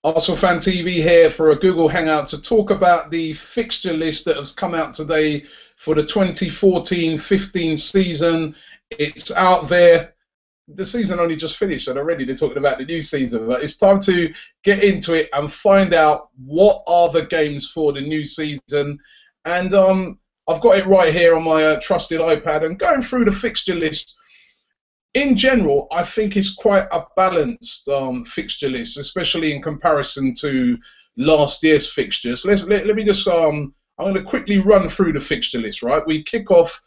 Arsenal Fan TV here for a Google Hangout to talk about the fixture list that has come out today for the 2014-15 season. It's out there. The season only just finished and already they're talking about the new season, but it's time to get into it and find out what are the games for the new season. And I've got it right here on my trusted iPad, and going through the fixture list. In general, I think it's quite a balanced fixture list, especially in comparison to last year's fixtures. Let me just, I'm going to quickly run through the fixture list, right? We kick off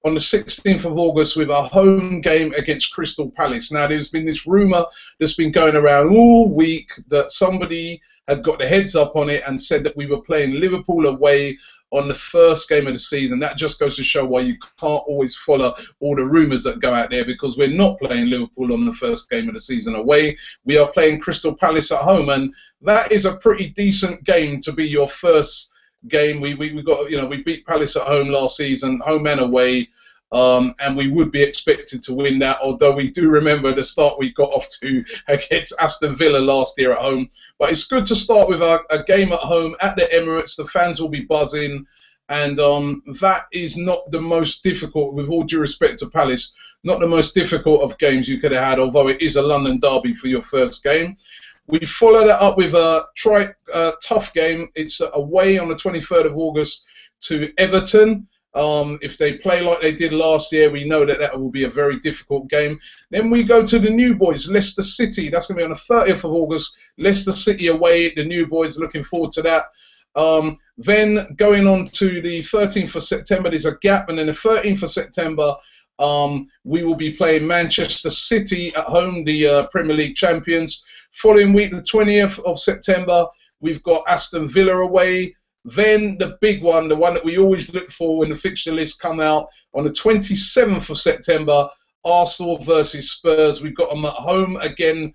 on the 16th of August with a home game against Crystal Palace. Now, there's been this rumour that's been going around all week that somebody had got the heads up on it and said that we were playing Liverpool away on the first game of the season. That just goes to show why you can't always follow all the rumours that go out there, because we're not playing Liverpool on the first game of the season away. We are playing Crystal Palace at home, and that is a pretty decent game to be your first game. We got, we beat Palace at home last season, home and away. And we would be expected to win that, although we do remember the start we got off to against Aston Villa last year at home. But it's good to start with a game at home at the Emirates. The fans will be buzzing, and that is not the most difficult, with all due respect to Palace, not the most difficult of games you could have had, although it is a London derby for your first game. We follow that up with a tough game. It's away on the 23rd of August to Everton. If they play like they did last year, we know that will be a very difficult game. Then we go to the new boys, Leicester City. That's going to be on the 30th of August. Leicester City away, the new boys, looking forward to that. Then going on to the 13th of September, there's a gap, and then the 13th of September, we will be playing Manchester City at home, the Premier League champions. Following week, the 20th of September, we've got Aston Villa away. Then the big one, the one that we always look for when the fixture lists come out, on the 27th of September, Arsenal versus Spurs. We've got them at home again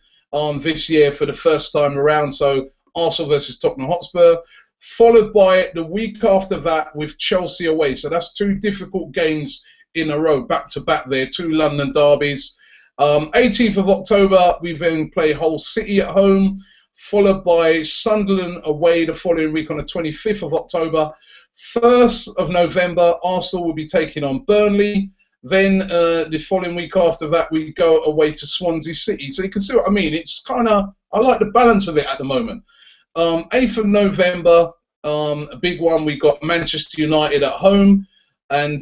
this year for the first time around, so Arsenal versus Tottenham Hotspur. Followed by the week after that with Chelsea away. So that's two difficult games in a row, back-to-back there, two London derbies. 18th of October, we then play Hull City at home, followed by Sunderland away the following week on the 25th of October. 1st of November, Arsenal will be taking on Burnley. Then the following week after that, we go away to Swansea City. So you can see what I mean. It's kind of, I like the balance of it at the moment. 8th of November, a big one, we got Manchester United at home. And,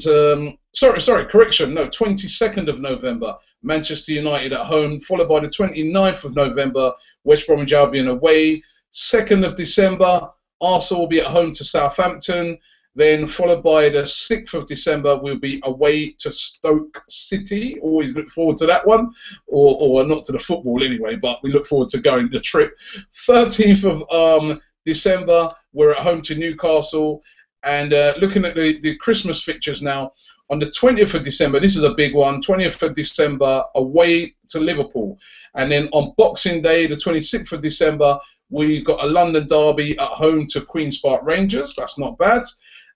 sorry, correction, no, 22nd of November, Manchester United at home, followed by the 29th of November, West Bromwich Albion away. 2nd of December, Arsenal will be at home to Southampton. Then followed by the 6th of December, we'll be away to Stoke City. Always look forward to that one, or not to the football anyway, but we look forward to going the trip. 13th of December, we're at home to Newcastle. And looking at the Christmas fixtures now, on the 20th of December, this is a big one, 20th of December, away to Liverpool. And then on Boxing Day, the 26th of December, we've got a London derby at home to Queen's Park Rangers. That's not bad.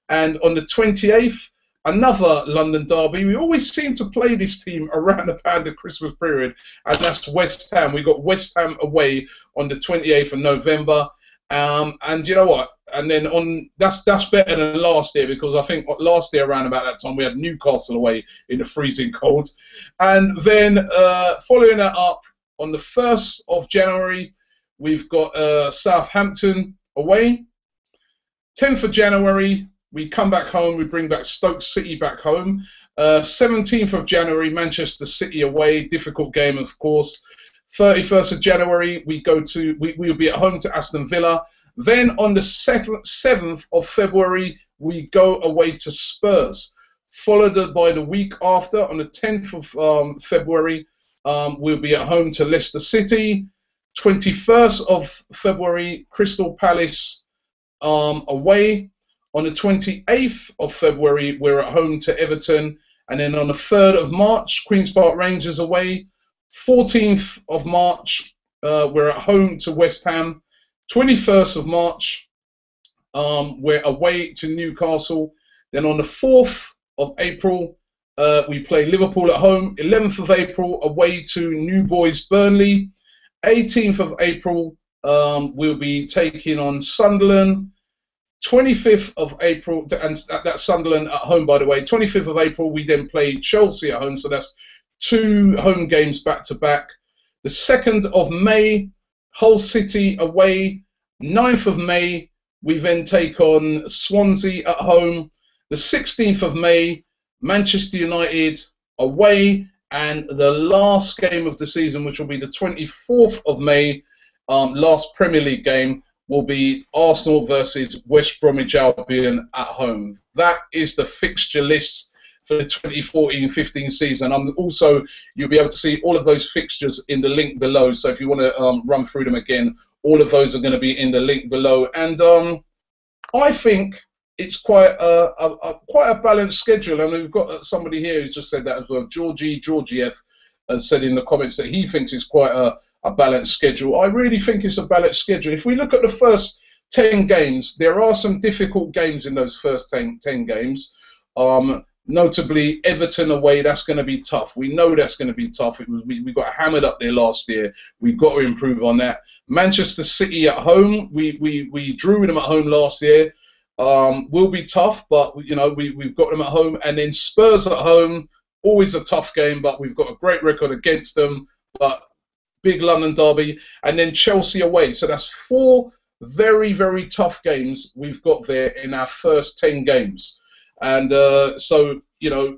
And on the 28th, another London derby. We always seem to play this team around about the Christmas period, and that's West Ham. We've got West Ham away on the 28th of November. And you know what? And then that's better than last year, because I think last year around about that time we had Newcastle away in the freezing cold. And then following that up, on the 1st of January, we've got Southampton away. 10th of January, we come back home. We bring back Stoke City back home. 17th of January, Manchester City away. Difficult game, of course. 31st of January, we'll be at home to Aston Villa. Then on the 7th of February, we go away to Spurs. Followed by the week after, on the 10th of February, we'll be at home to Leicester City. 21st of February, Crystal Palace away. On the 28th of February, we're at home to Everton. And then on the 3rd of March, Queen's Park Rangers away. 14th of March, we're at home to West Ham. 21st of March, we're away to Newcastle. Then on the 4th of April, we play Liverpool at home. 11th of April, away to New Boys Burnley. 18th of April, we'll be taking on Sunderland. 25th of April, and that's Sunderland at home, by the way. 25th of April, we then play Chelsea at home, so that's 2 home games back to back. The 2nd of May, Hull City away. 9th of May, we then take on Swansea at home. The 16th of May, Manchester United away, and the last game of the season, which will be the 24th of May, last Premier League game, will be Arsenal versus West Bromwich Albion at home. That is the fixture list for the 2014-15 season. Also, you'll be able to see all of those fixtures in the link below. So if you want to run through them again, all of those are going to be in the link below. And I think it's quite a balanced schedule. And we've got somebody here who's just said that as well. Georgiev has said in the comments that he thinks it's quite a balanced schedule. I really think it's a balanced schedule. If we look at the first 10 games, there are some difficult games in those first 10 games. Notably, Everton away, that's going to be tough. We know that's going to be tough. We got hammered up there last year. We've got to improve on that. Manchester City at home, we drew with them at home last year. Will be tough, but you know we've got them at home. And then Spurs at home, always a tough game, but we've got a great record against them. But big London derby, and then Chelsea away. So that's 4 very, very tough games we've got there in our first 10 games. And so, you know,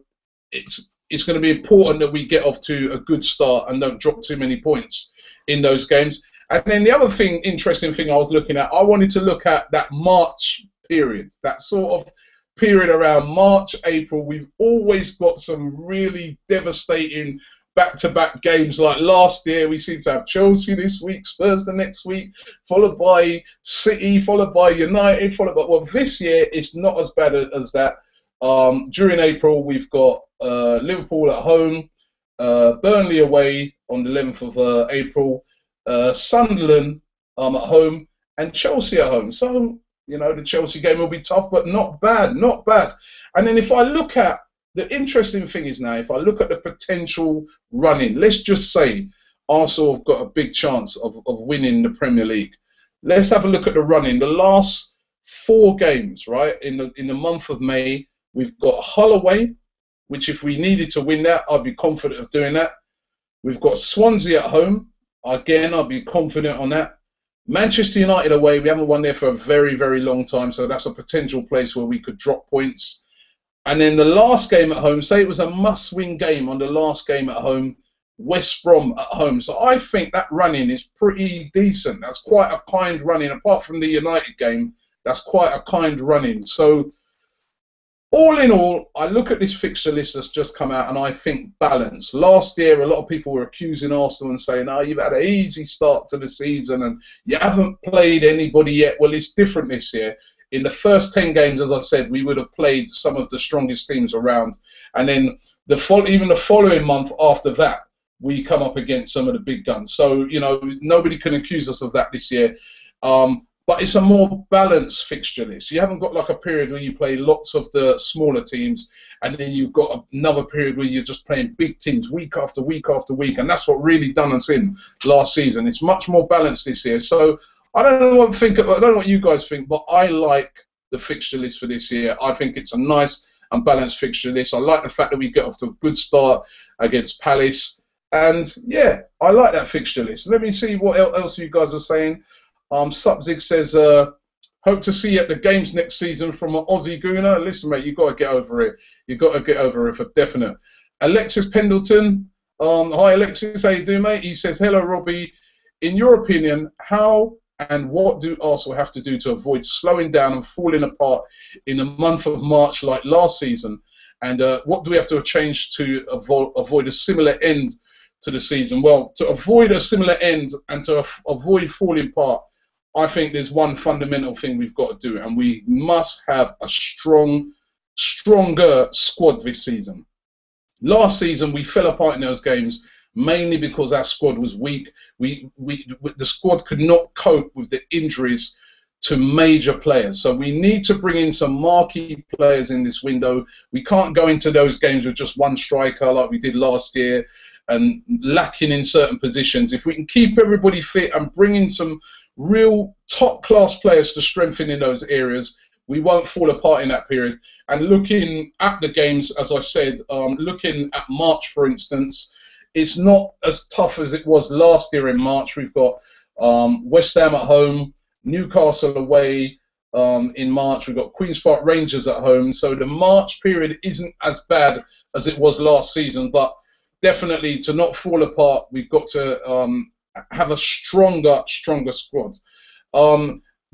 it's going to be important that we get off to a good start and don't drop too many points in those games. And then the other thing, interesting thing I was looking at, I wanted to look at that March period, that sort of period around March, April. We've always got some really devastating back-to-back games. Like last year, we seem to have Chelsea this week, Spurs the next week, followed by City, followed by United, followed by... Well, this year, it's not as bad as that. During April, we've got Liverpool at home, Burnley away on the 11th of April, Sunderland at home, and Chelsea at home. So, you know, the Chelsea game will be tough, but not bad, not bad. And then if I look at the interesting thing is now, if I look at the potential running, let's just say Arsenal have got a big chance of winning the Premier League. Let's have a look at the running. The last 4 games, right, in the month of May, we've got Hull away, which if we needed to win that, I'd be confident of doing that. We've got Swansea at home. Again, I'd be confident on that. Manchester United away, we haven't won there for a very, very long time, so that's a potential place where we could drop points. And then the last game at home, say it was a must-win game on the last game at home, West Brom at home. So I think that running is pretty decent. That's quite a kind running. Apart from the United game, that's quite a kind running. So all in all, I look at this fixture list that's just come out and I think balance. Last year, a lot of people were accusing Arsenal and saying, oh, you've had an easy start to the season and you haven't played anybody yet. Well, it's different this year. In the first 10 games, as I said, we would have played some of the strongest teams around. And then even the following month after that, we come up against some of the big guns. So, you know, nobody can accuse us of that this year. But it's a more balanced fixture list. You haven't got like a period where you play lots of the smaller teams and then you've got another period where you're just playing big teams week after week after week. And that's what really done us in last season. It's much more balanced this year. So I don't know what you guys think, but I like the fixture list for this year. I think it's a nice and balanced fixture list. I like the fact that we get off to a good start against Palace. And yeah, I like that fixture list. Let me see what else you guys are saying. Subzig says, hope to see you at the games next season from an Aussie Gooner. Listen, mate, you've got to get over it. You've got to get over it for definite. Alexis Pendleton. Hi, Alexis. How you doing, mate? He says, hello, Robbie. In your opinion, how and what do Arsenal have to do to avoid slowing down and falling apart in the month of March like last season? And what do we have to change to avoid a similar end to the season? Well, to avoid a similar end and to avoid falling apart, I think there's one fundamental thing we've got to do, and we must have a stronger squad this season. Last season, we fell apart in those games mainly because our squad was weak. The squad could not cope with the injuries to major players. So we need to bring in some marquee players in this window. We can't go into those games with just one striker like we did last year and lacking in certain positions. If we can keep everybody fit and bring in some real top-class players to strengthen in those areas, we won't fall apart in that period. And looking at the games, as I said, looking at March, for instance, it's not as tough as it was last year in March. We've got West Ham at home, Newcastle away in March. We've got Queen's Park Rangers at home. So the March period isn't as bad as it was last season. But definitely to not fall apart, we've got to have a stronger squad.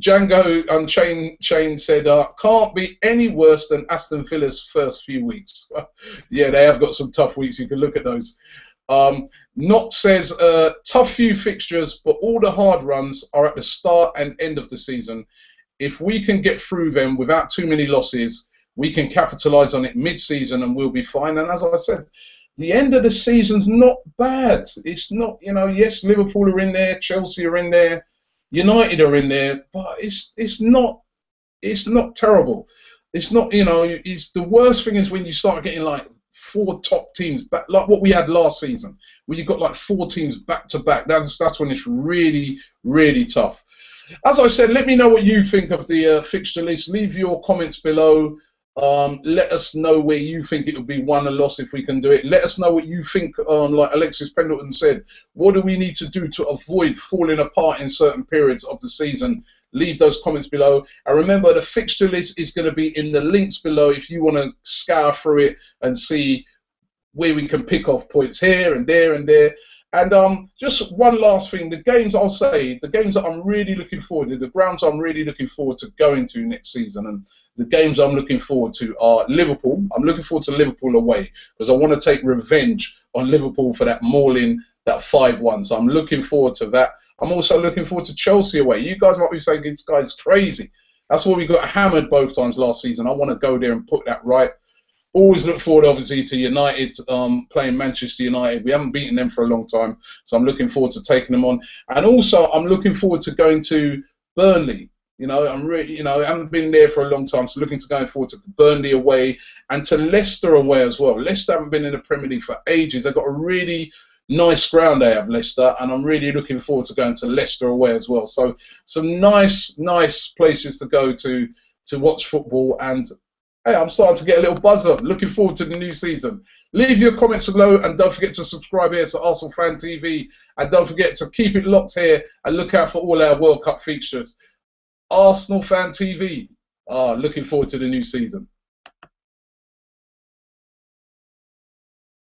Django Unchained said, can't be any worse than Aston Villa's first few weeks. Yeah, they have got some tough weeks. You can look at those. Not says, tough few fixtures, but all the hard runs are at the start and end of the season. If we can get through them without too many losses, we can capitalise on it mid-season and we'll be fine. And as I said, the end of the season's not bad. It's not, you know, yes, Liverpool are in there, Chelsea are in there, United are in there, but it's not terrible. It's not, you know, it's the worst thing is when you start getting like 4 top teams back, like what we had last season, where you got like 4 teams back to back. That's when it's really, really tough. As I said, let me know what you think of the fixture list. Leave your comments below. Let us know where you think it would be won or lost if we can do it. Let us know what you think, like Alexis Pendleton said. What do we need to do to avoid falling apart in certain periods of the season? Leave those comments below. And remember, the fixture list is going to be in the links below if you want to scour through it and see where we can pick off points here and there and there. And just one last thing, the games I'll say, the games that I'm really looking forward to, the grounds I'm really looking forward to going to next season, and the games I'm looking forward to are Liverpool. I'm looking forward to Liverpool away because I want to take revenge on Liverpool for that mauling, that 5-1. So I'm looking forward to that. I'm also looking forward to Chelsea away. You guys might be saying, this guy's crazy. That's why we got hammered both times last season. I want to go there and put that right. Always look forward, obviously, to United playing Manchester United. We haven't beaten them for a long time, so I'm looking forward to taking them on. And also, I'm looking forward to going to Burnley. You know, I'm really, you know, I haven't been there for a long time, so looking to going forward to Burnley away and to Leicester away as well. Leicester haven't been in the Premier League for ages. They've got a really nice ground they have, Leicester, and I'm really looking forward to going to Leicester away as well. So some nice places to go to watch football. And hey, I'm starting to get a little buzz up. Looking forward to the new season. Leave your comments below and don't forget to subscribe here to Arsenal Fan TV. And don't forget to keep it locked here and look out for all our World Cup fixtures. Arsenal Fan TV. Looking forward to the new season.